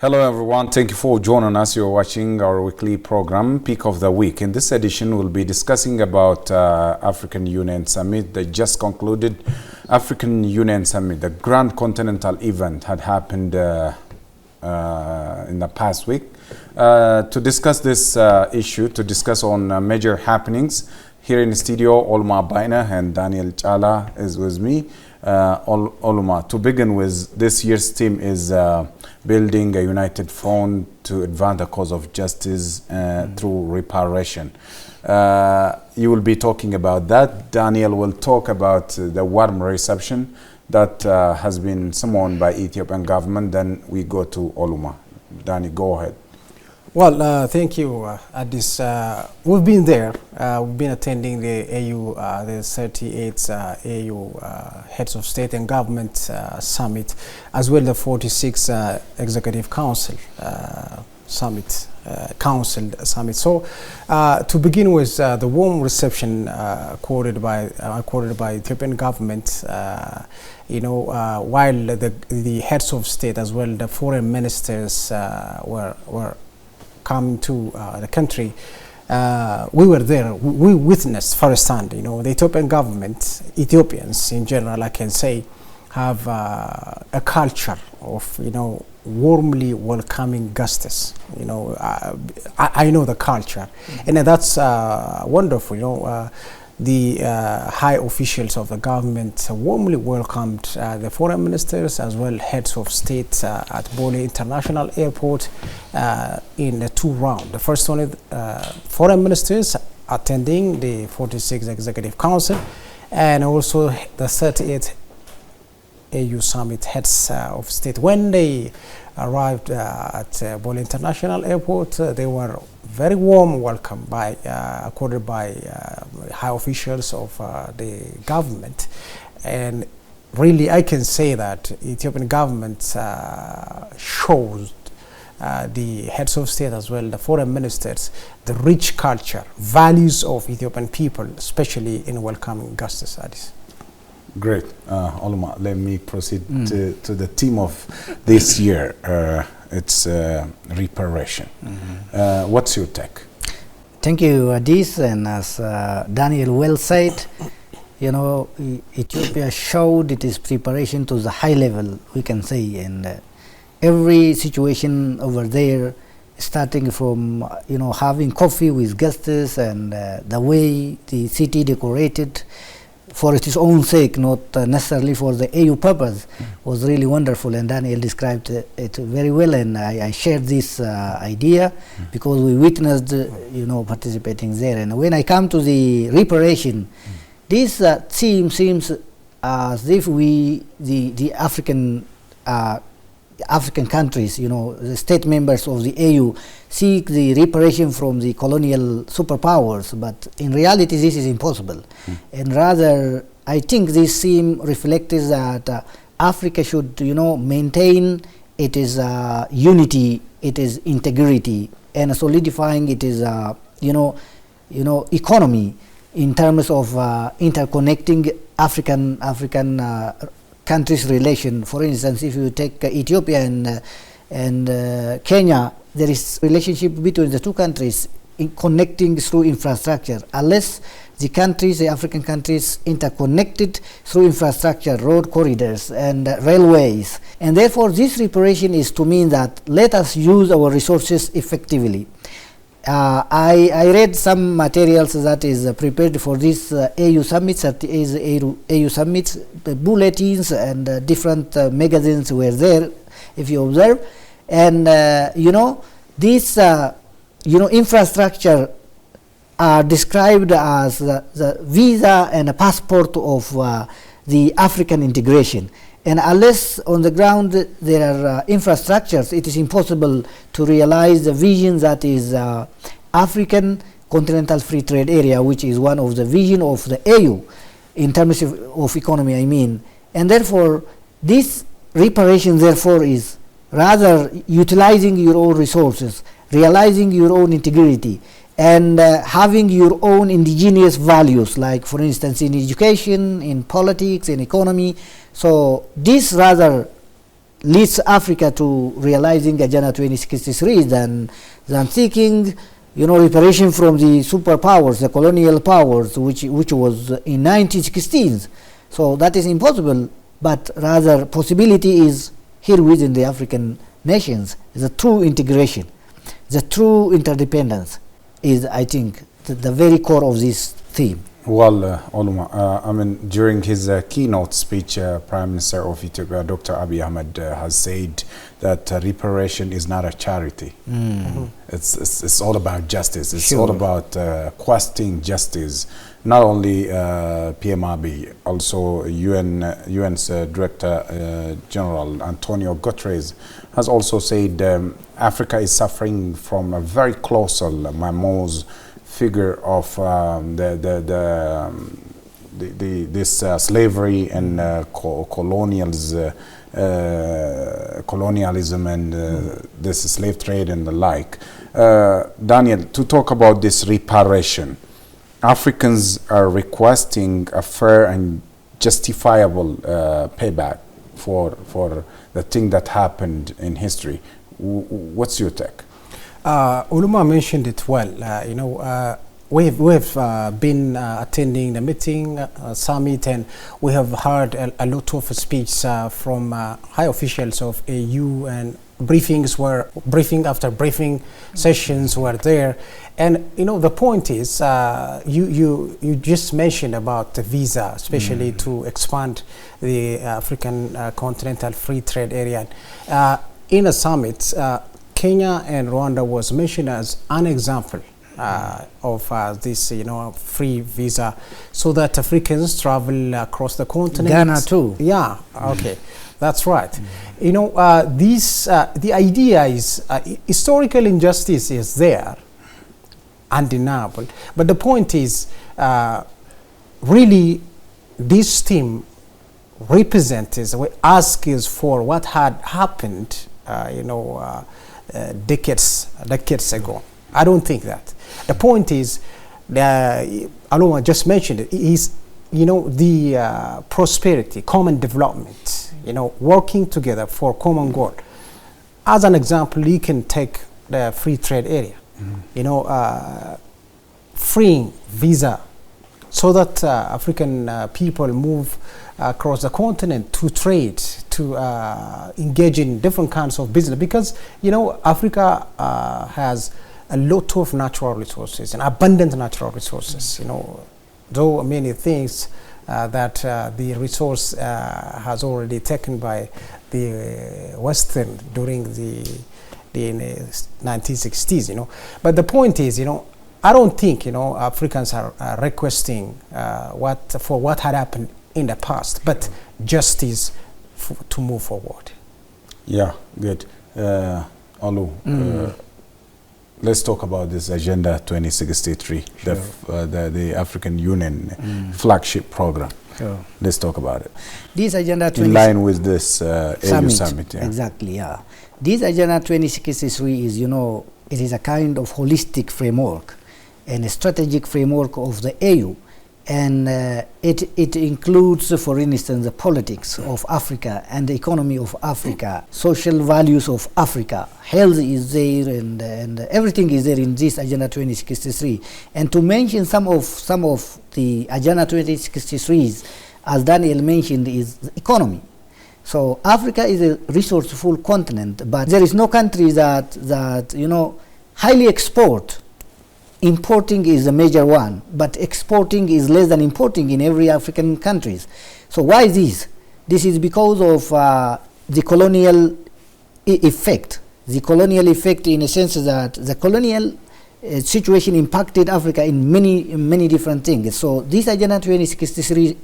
Hello everyone, thank you for joining us. You're watching our weekly program, Peak of the Week. In this edition, we'll be discussing about African Union Summit that just concluded. African Union Summit, the Grand Continental event, had happened in the past week. To discuss this issue, to discuss on major happenings, here in the studio, Olma Baina and Daniel Chala is with me. Olma, to begin with, this year's theme is building a united front to advance the cause of justice through reparation. You will be talking about that. Daniel will talk about the warm reception that has been summoned by Ethiopian government. Then we go to Olma. Danny, go ahead. Well, thank you, Addis. We've been there. We've been attending the AU, the 38th AU Heads of State and Government Summit, as well the 46th Executive Council Summit. So, to begin with, the warm reception accorded by Ethiopian government. While the heads of state as well the foreign ministers were coming to the country, we were there. We witnessed firsthand. The Ethiopian government, Ethiopians in general, I can say, have a culture of warmly welcoming guests. I know the culture, and that's wonderful. The high officials of the government warmly welcomed the foreign ministers as well heads of state at Bole International Airport in the two rounds. The first one is foreign ministers attending the 46th Executive Council, and also the 38th AU Summit heads of state. When they arrived at Bole International Airport, they were very warm welcome accorded by high officials of the government. And really I can say that Ethiopian government shows the heads of state as well, the foreign ministers, the rich culture, values of Ethiopian people, especially in welcoming guests. Great. Olma, let me proceed to the theme of this year. It's reparation. What's your take? Thank you, Adis. And as Daniel well said, Ethiopia showed its preparation to the high level, we can say, and every situation over there, starting from having coffee with guests and the way the city decorated for its own sake, not necessarily for the AU purpose, was really wonderful, and Daniel described it very well, and I shared this idea because we witnessed, participating there. And when I come to the reparation, this theme seems as if the African countries, the state members of the AU, seek the reparation from the colonial superpowers, but in reality this is impossible. And rather, I think this theme reflects that Africa should, maintain its unity, its integrity, and solidifying its, economy in terms of interconnecting African countries' relation. For instance, if you take Ethiopia and Kenya, there is relationship between the two countries connecting through infrastructure. Unless the African countries interconnected through infrastructure, road corridors and railways. And therefore this reparation is to mean that let us use our resources effectively. I read some materials that is prepared for this AU summits, that is AU summits, the bulletins and different magazines were there, if you observe. And this infrastructure are described as the visa and a passport of the African integration. And unless on the ground there are infrastructures, it is impossible to realize the vision that is African Continental Free Trade Area, which is one of the vision of the AU in terms of economy, I mean. And therefore, this reparation, therefore, is rather utilizing your own resources, realizing your own integrity, and having your own indigenous values, like, for instance, in education, in politics, in economy. So this rather leads Africa to realizing Agenda 2063 than seeking, reparation from the superpowers, the colonial powers, which was in 1916s. So that is impossible, but rather possibility is here within the African nations. The true integration, the true interdependence is, I think, the very core of this theme. Well, Oluma, during his keynote speech, Prime Minister of Ethiopia, Dr. Abiy Ahmed, has said that reparation is not a charity. It's all about justice. It's all about questing justice. Not only PM Abiy, also UN's Director General Antonio Guterres has also said Africa is suffering from a very colossal, mammoth figure of this slavery and colonialism and this slave trade and the like. Daniel, to talk about this reparation, Africans are requesting a fair and justifiable payback for the thing that happened in history. What's your take? Oluma mentioned it well. We've been attending the meeting, summit, and we have heard a lot of speeches from high officials of AU, and briefing after briefing sessions were there. And the point is, you just mentioned about the visa, especially to expand the African continental free trade area. In a summit, Kenya and Rwanda was mentioned as an example of this, free visa, so that Africans travel across the continent. Ghana too. Yeah. Okay, that's right. The idea is historical injustice is there, undeniable. But the point is, really, this team represents, asks for what had happened, decades ago. I don't think that. The point is, Aloma just mentioned it, is, the prosperity, common development, working together for common goal. As an example, you can take the free trade area, freeing visa, so that African people move across the continent to trade, to engage in different kinds of business, because Africa has a lot of natural resources and abundant natural resources. Though many things that the resource has already taken by the Western during the 1960s. But the point is, I don't think Africans are requesting what had happened in the past, but justice to move forward. Yeah, good. Olu, let's talk about this Agenda 2063, sure. the African Union flagship program. Sure. Let's talk about it. This Agenda 2063 in line with this AU summit. Yeah. Exactly, yeah. This Agenda 2063 is, it is a kind of holistic framework and a strategic framework of the AU. And it includes, for instance, the politics of Africa and the economy of Africa, social values of Africa. Health is there, and everything is there in this Agenda 2063. And to mention some of the Agenda 2063s, as Daniel mentioned, is the economy. So Africa is a resourceful continent, but there is no country that highly export. Importing is a major one, but exporting is less than importing in every African countries. So why this? This is because of the colonial effect. The colonial effect, in a sense that the colonial situation impacted Africa in many different things. So this Agenda 2063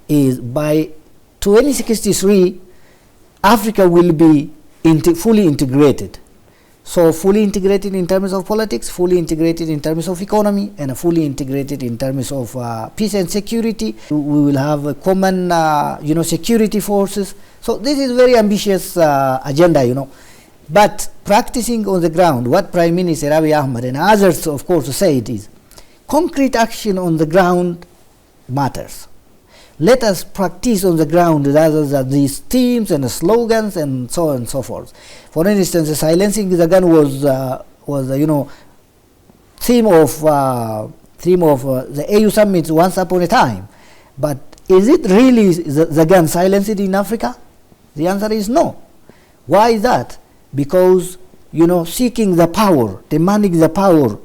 is, by 2063, Africa will be fully integrated. So fully integrated in terms of politics, fully integrated in terms of economy, and fully integrated in terms of peace and security. We will have a common, security forces. So this is very ambitious agenda, But practicing on the ground, what Prime Minister Abiy Ahmed and others, of course, say it is, concrete action on the ground matters. let us practice on the ground rather than these themes and slogans and so on and so forth. For instance, silencing the gun was theme of the AU summit once upon a time. But is it really the gun silenced in Africa? The answer is no. Why is that? Because seeking the power, demanding the power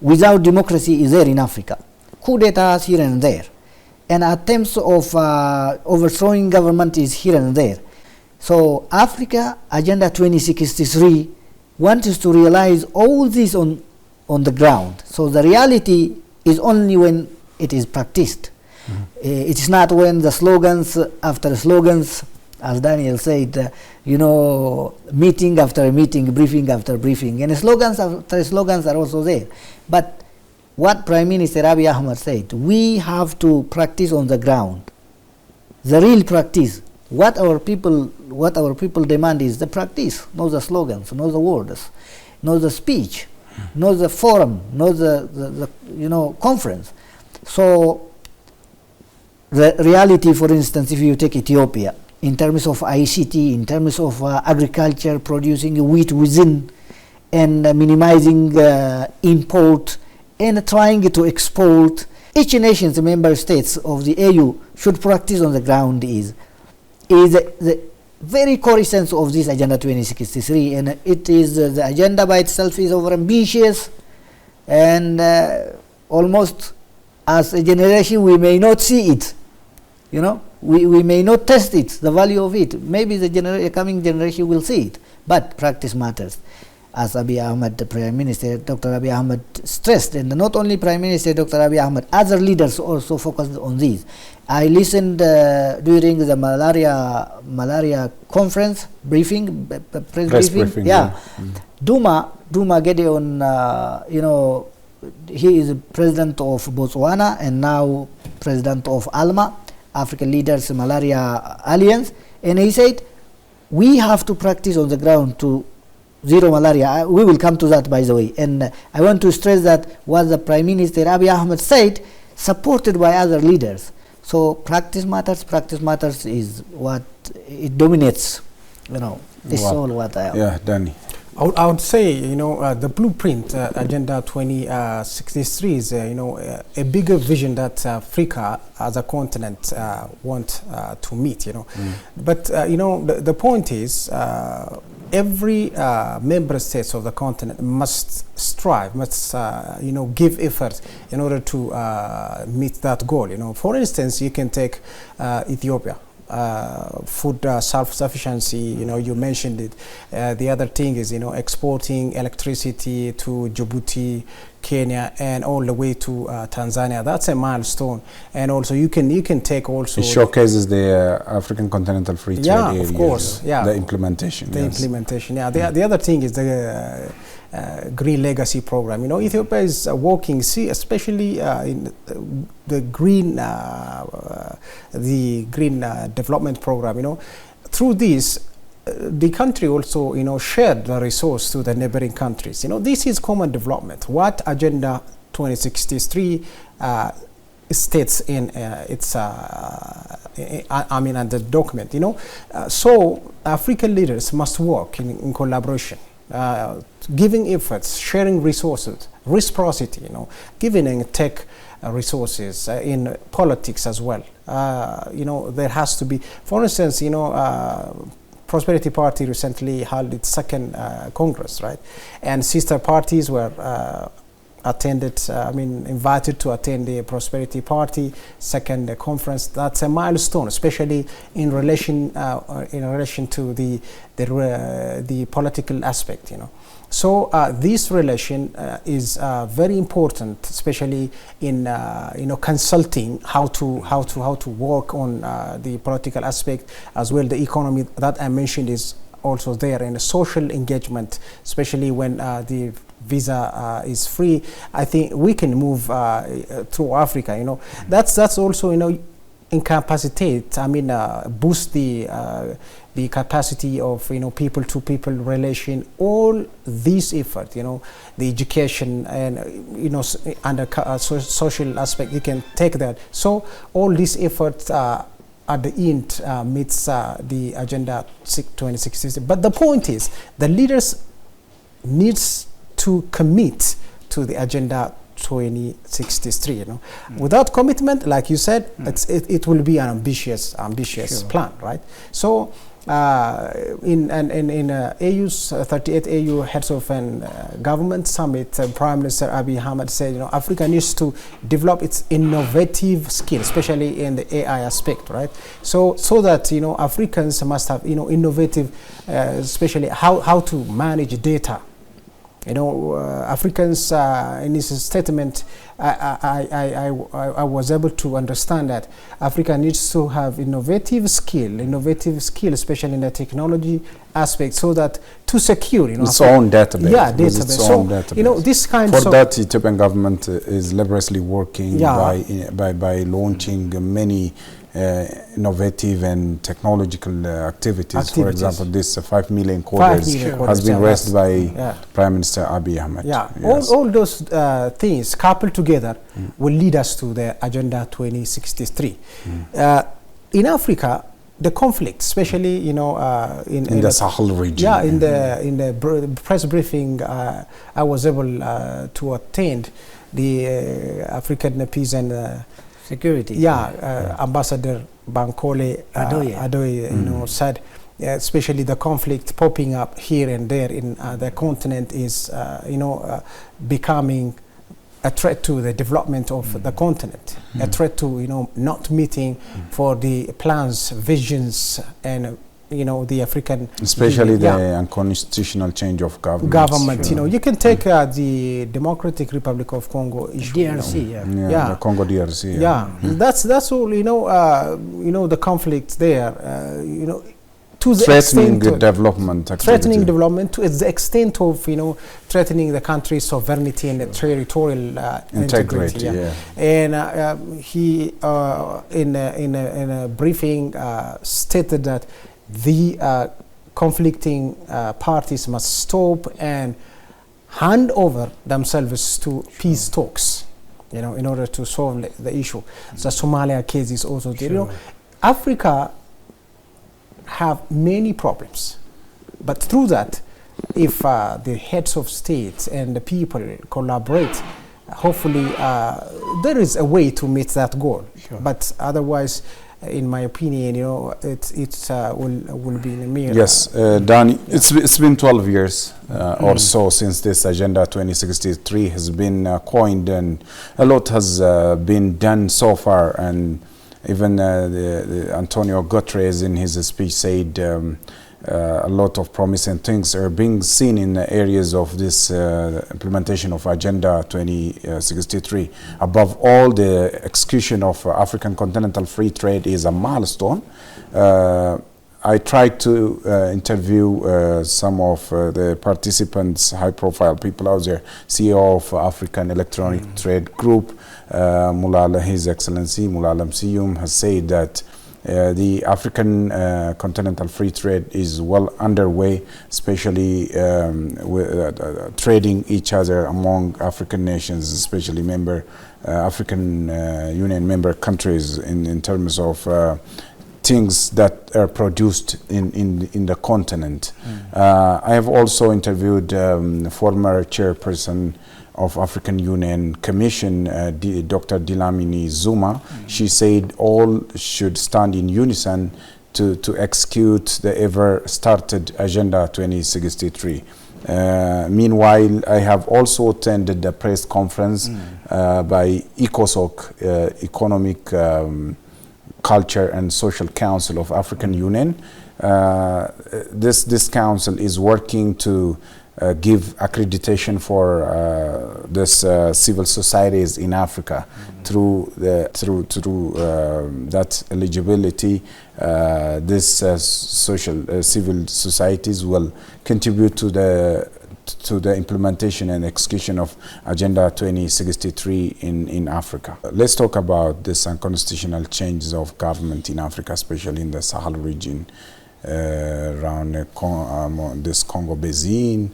without democracy is there in Africa. Coup d'etats here and there, and attempts of overthrowing government is here and there. So Africa Agenda 2063 wants us to realize all this on the ground. So the reality is only when it is practiced. It is not when the slogans after slogans, as Daniel said, meeting after meeting, briefing after briefing, and slogans after slogans are also there. But what Prime Minister Abiy Ahmed said, we have to practice on the ground, the real practice. What our people demand is the practice, not the slogans, not the words, not the speech, not the forum, not the conference. So the reality, for instance, if you take Ethiopia, in terms of ICT, in terms of agriculture, producing wheat within, and minimizing import, and trying to export, each nation's member states of the AU should practice on the ground is the very core essence of this Agenda 2063, and it is the agenda by itself is over ambitious, and almost as a generation we may not see it, we may not test it, the value of it. Maybe the coming generation will see it, but practice matters. As Abiy Ahmed, the Prime Minister, Dr. Abiy Ahmed stressed, and not only Prime Minister Dr. Abiy Ahmed, other leaders also focused on this. I listened during the malaria conference briefing, press briefing. Yeah, Duma Gedeon, he is president of Botswana and now president of ALMA, African Leaders Malaria Alliance, and he said we have to practice on the ground to zero malaria. We will come to that, by the way, and I want to stress that what the Prime Minister Abiy Ahmed said, supported by other leaders. So practice matters is what it dominates. This is all what I have. Yeah, Danny. I would say, the blueprint Agenda 2063 is, a bigger vision that Africa as a continent want to meet. But the point is, every member states of the continent must strive, must give effort in order to meet that goal. For instance, you can take Ethiopia. Food self-sufficiency, you mentioned it. The other thing is, exporting electricity to Djibouti, Kenya, and all the way to Tanzania. That's a milestone. And also, you can take also. It showcases the African Continental Free Trade Area. Yeah, of course. Yeah. The implementation. Implementation. Yeah. The other thing is the Green Legacy Program. Ethiopia is working, especially in the green development program. Through this, the country also, shared the resource to the neighboring countries. This is common development. What Agenda 2063 states in its, and the document. So African leaders must work in collaboration. Giving efforts, sharing resources, reciprocity, giving and take resources in politics as well. There has to be, for instance, Prosperity Party recently held its second Congress, right? And sister parties were invited to attend the Prosperity Party second conference. That's a milestone, especially in relation to the political aspect. So this relation is very important, especially in consulting how to work on the political aspect as well. The economy that I mentioned is also there, and social engagement, especially when the visa is free. I think we can move through Africa. That's also incapacitate. Boost the the capacity of people-to-people relation, all these effort, the education and under social aspect, you can take that. So all these efforts at the end meets the Agenda 2060. But the point is, the leaders needs to commit to the Agenda 2063. Without commitment, like you said, it will be an ambitious plan, right? So in AU's 38 AU heads of government summit, Prime Minister Abiy Ahmed said, Africa needs to develop its innovative skill, especially in the AI aspect, right? So that Africans must have innovative, especially how to manage data. Africans in his statement, I was able to understand that Africa needs to have innovative skill, especially in the technology aspect, so that to secure, its own database. Yeah, database. This kind of that, Ethiopian government is laboriously working by launching many innovative and technological activities. For example, this 5 million coders has been raised by Prime Minister Abiy Ahmed. Yeah, yes. all those things coupled together will lead us to the Agenda 2063. In Africa, the conflict, especially in the Sahel region. Yeah, in the press briefing, I was able to attend the African Peace and Security. Yeah, Ambassador Bankole Adoye, said, especially the conflict popping up here and there in the continent is, becoming a threat to the development of the continent, a threat to, not meeting for the plans, visions, and the African, especially the unconstitutional change of government. You can take the Democratic Republic of Congo issue, DRC, the Congo DRC. That's all. The conflict there. To the threatening development activity. Threatening development to the extent of threatening the country's sovereignty and territorial integrity. And he in a briefing stated that the conflicting parties must stop and hand over themselves to peace talks, in order to solve the issue. The Somalia case is also there. Africa have many problems, but through that, if the heads of states and the people collaborate, hopefully there is a way to meet that goal. But otherwise, in my opinion, it will be in a mirror. Yes, Danny, it's been 12 years or so since this Agenda 2063 has been coined, and a lot has been done so far. And even Antonio Guterres in his speech said a lot of promising things are being seen in the areas of this implementation of Agenda 2063. Above all, the execution of African continental free trade is a milestone. I tried to interview some of the participants, high-profile people out there. CEO of African Electronic Trade Group, His Excellency Mulala Msiyum, has said that the African continental free trade is well underway, especially with trading each other among African nations, especially African Union member countries in terms of things that are produced in the continent. I have also interviewed former chairperson of African Union Commission, Dr. Dlamini Zuma. She said all should stand in unison to execute the ever-started Agenda 2063. Meanwhile, I have also attended a press conference by ECOSOC, Economic Culture and Social Council of African Union. This council is working to give accreditation for this civil societies in Africa. Through that eligibility, this civil societies will contribute to the implementation and execution of Agenda 2063 in Africa. Let's talk about this unconstitutional changes of government in Africa, especially in the Sahel region. around this Congo Basin,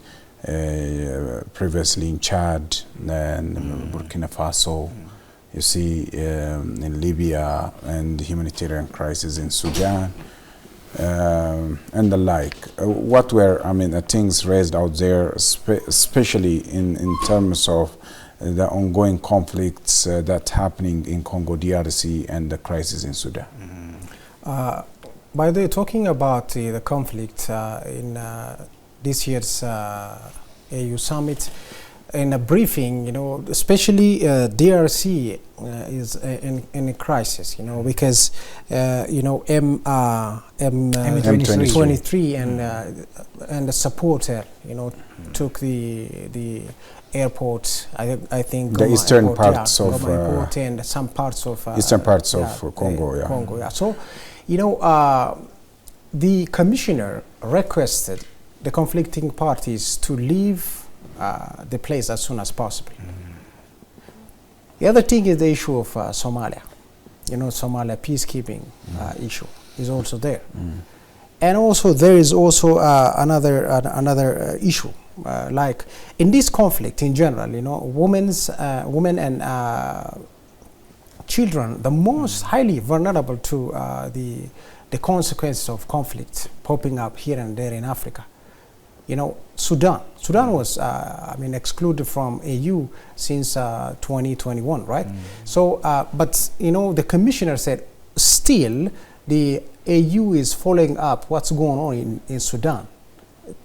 previously in Chad and Burkina Faso. You see in Libya, and the humanitarian crisis in Sudan, and the like. What were, things raised out there, especially in terms of the ongoing conflicts that's happening in Congo DRC and the crisis in Sudan? By the way, talking about the conflict in this year's AU summit, in a briefing, especially DRC is in a crisis, because M23 and the supporter, took the airport. I think the Goma eastern airport, parts of Goma airport and some parts of eastern parts of Congo. Congo, yeah. So, the commissioner requested the conflicting parties to leave the place as soon as possible. The other thing is the issue of Somalia. Somalia peacekeeping issue is also there. And also there is also another issue. Like in this conflict in general, women and children, the most highly vulnerable to the consequences of conflict popping up here and there in Africa. Sudan was, excluded from AU since 2021, right? So, but the commissioner said still the AU is following up what's going on in Sudan,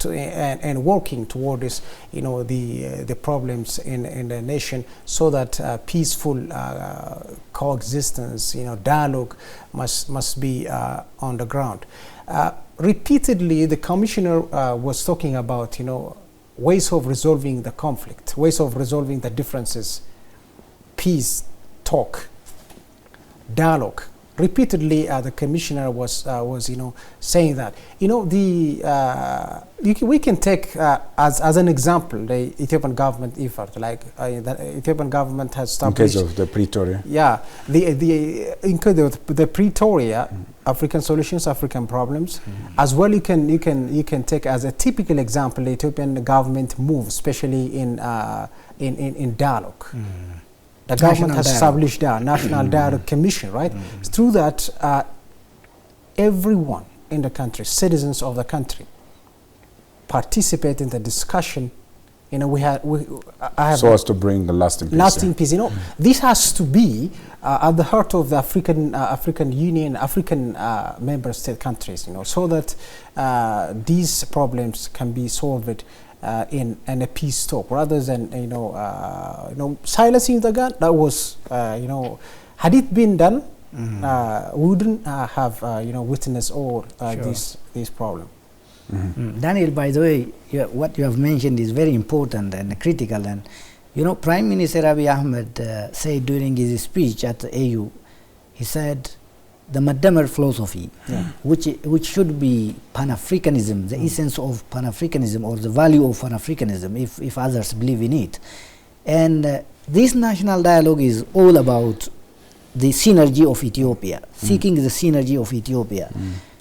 and working toward this, the problems in the nation, so that peaceful coexistence, dialogue must be on the ground. Repeatedly, the commissioner was talking about, ways of resolving the conflict, ways of resolving the differences, peace, talk, dialogue. Repeatedly, the commissioner was saying that. We can take as an example the Ethiopian government effort. Like the Ethiopian government has established. In case of the Pretoria. Yeah, in case of the Pretoria, African solutions, African problems. As well, you can take as a typical example the Ethiopian government move, especially in dialogue. The government has established a National Dialogue Commission, right? Through that, everyone in the country, citizens of the country, participate in the discussion. So as to bring the lasting peace. Lasting peace. This has to be at the heart of the African Union, African member state countries. So that these problems can be solved in a peace talk, rather than silencing the gun. That was had it been done, we wouldn't have witnessed all this problem. Daniel, by the way, what you have mentioned is very important and critical. And Prime Minister Abiy Ahmed said during his speech at the AU, he said the Madamar philosophy, which should be Pan-Africanism, the essence of Pan-Africanism, or the value of Pan-Africanism, if others believe in it. And this national dialogue is all about the synergy of Ethiopia, seeking the synergy of Ethiopia.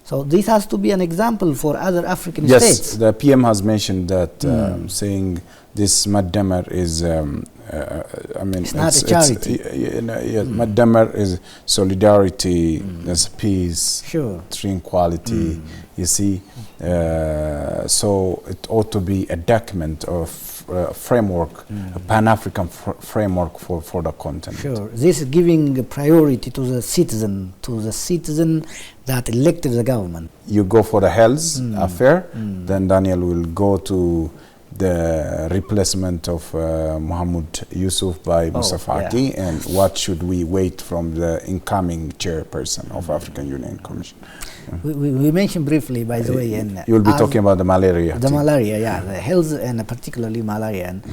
So this has to be an example for other African states. Yes, the PM has mentioned that, saying this Madamar is, it's not a charity. Madamar is solidarity, there's peace, tranquility, you see. So it ought to be a document of framework, a Pan-African framework for the continent. Sure, this is giving priority to the citizen that elected the government. You go for the health affair, then Daniel will go to the replacement of Mohamed Yusuf by Musa Faki, and what should we wait from the incoming chairperson of African Union Commission? We mentioned briefly, by the way, and you will be talking about the malaria. The malaria, the health, and particularly malaria. And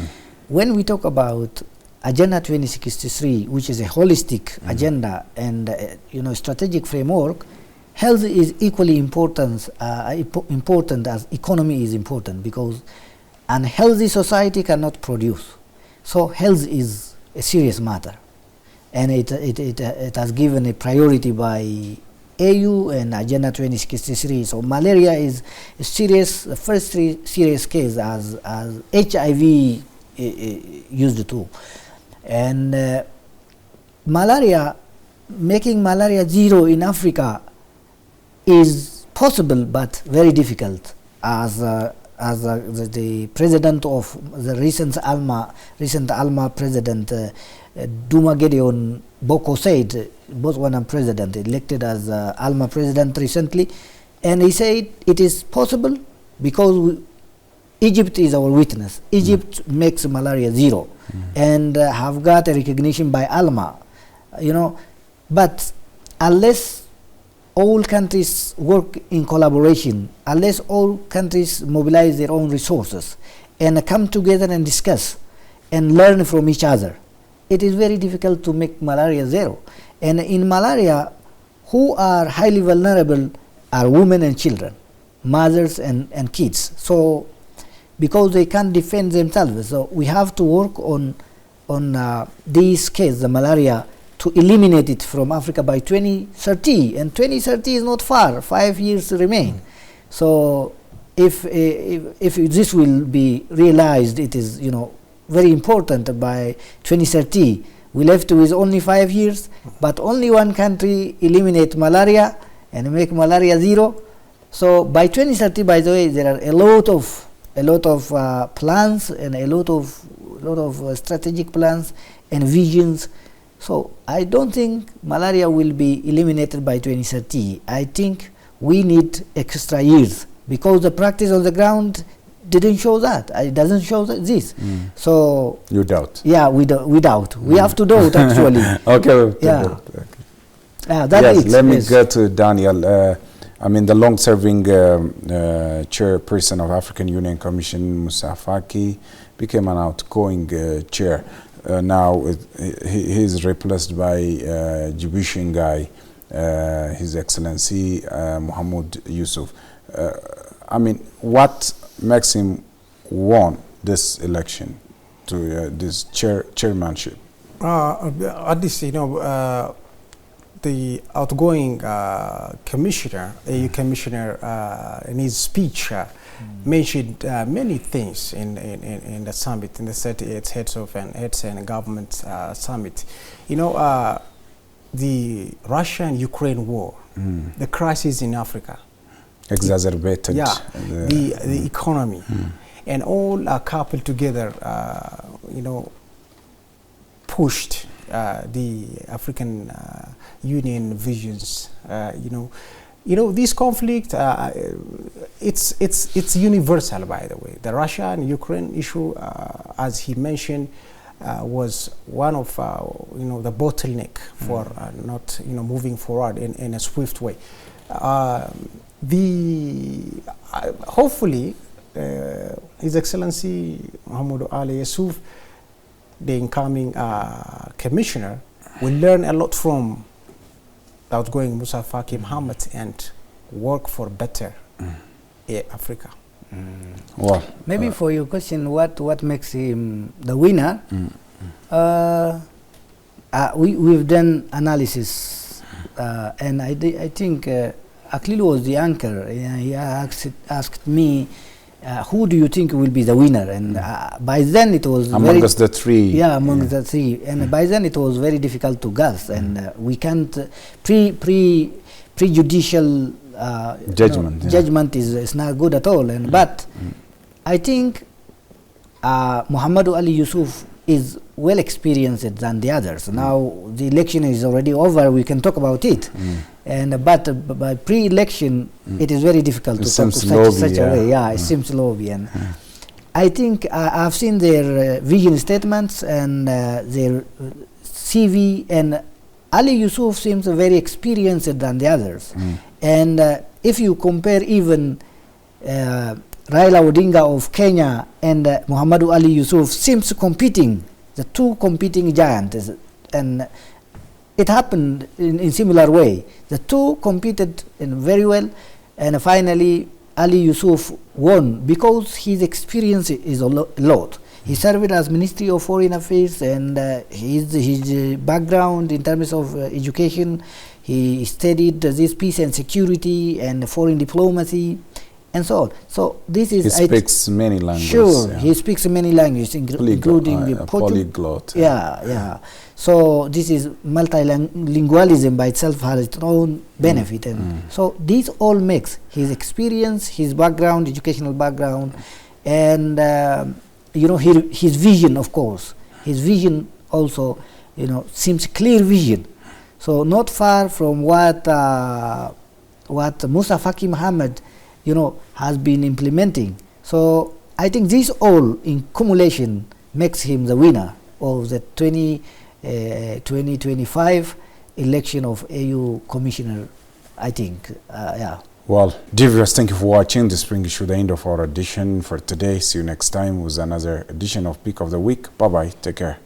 when we talk about Agenda 2063, which is a holistic agenda and strategic framework, health is equally important as economy is important, because an healthy society cannot produce. So health is a serious matter, and it has given a priority by AU and Agenda 2063. So malaria is serious. The first serious case as HIV used to, and malaria, making malaria zero in Africa is possible but very difficult, as the president of the recent ALMA president Duma Gedeon Boko said, Botswana president, elected as ALMA president recently, and he said it is possible because Egypt is our witness. Egypt makes malaria zero and have got a recognition by ALMA, but unless all countries work in collaboration, unless all countries mobilize their own resources and come together and discuss and learn from each other, it is very difficult to make malaria zero. And in malaria, who are highly vulnerable are women and children, mothers and kids. So because they can't defend themselves, so we have to work on this case, the malaria, to eliminate it from Africa by 2030, and 2030 is not far. 5 years remain. So if this will be realized, it is very important by 2030. We left with only 5 years, but only one country eliminate malaria and make malaria zero. So by 2030, by the way, there are a lot of plans and a lot of strategic plans and visions. So I don't think malaria will be eliminated by 2030. I think we need extra years because the practice on the ground didn't show that. It doesn't show this. So you doubt? Yeah, we doubt. We have to doubt actually. Okay. Yeah. Yes. Let me go to Daniel. The long-serving chairperson of African Union Commission, Musa Faki, became an outgoing chair. Now he is replaced by Djiboutian guy, His Excellency Mohamed Yusuf. What makes him won this election to this chairmanship? At this, the outgoing commissioner, AU commissioner, in his speech mentioned many things in the summit, in the 38th heads and government summit. The Russia and Ukraine war, the crisis in Africa, exacerbated the economy, and all are coupled together, pushed the African Union visions. This conflict, it's universal, by the way. The Russia and Ukraine issue, as he mentioned, was one of the bottleneck for not moving forward in a swift way. Hopefully, His Excellency Mohamed Ali Yusuf, the incoming commissioner, will learn a lot from the outgoing Musa Faki Mohamed and work for better Africa. Well, maybe for your question, what makes him the winner? We've done analysis, and I think Aklilu was the anchor. He asked me, who do you think will be the winner? And by then it was amongst the three. Yeah, among the three. And by then it was very difficult to guess, and we can't prejudicial judgment is not good at all. And but I think Mohamed Ali Yusuf is well experienced than the others. Now the election is already over. We can talk about it. And but by pre-election, it is very difficult to talk such a way. Yeah, it seems lobby. And I think I've seen their vision statements and their CV, and Ali Yusuf seems very experienced than the others. And if you compare even Raila Odinga of Kenya and Mohamed Ali Yusuf, seems competing, the two competing giants, and it happened in similar way. The two competed very well, and finally Ali Yusuf won because his experience is a lot. He served as Ministry of Foreign Affairs, and his background in terms of education, he studied this peace and security and foreign diplomacy, and so on. So this is... He speaks many languages. Sure, he speaks many languages, including the polyglot. Yeah. So this is multilingualism by itself has its own benefit, and so this all makes his experience, his background, educational background, and his vision, of course. His vision also, seems clear vision. So not far from what Musa Faki Muhammad, has been implementing. So I think this all in cumulation makes him the winner of the 2025 election of AU Commissioner, I think. Well, dear viewers, thank you for watching. This brings you the end of our edition for today. See you next time with another edition of Peak of the Week. Bye-bye. Take care.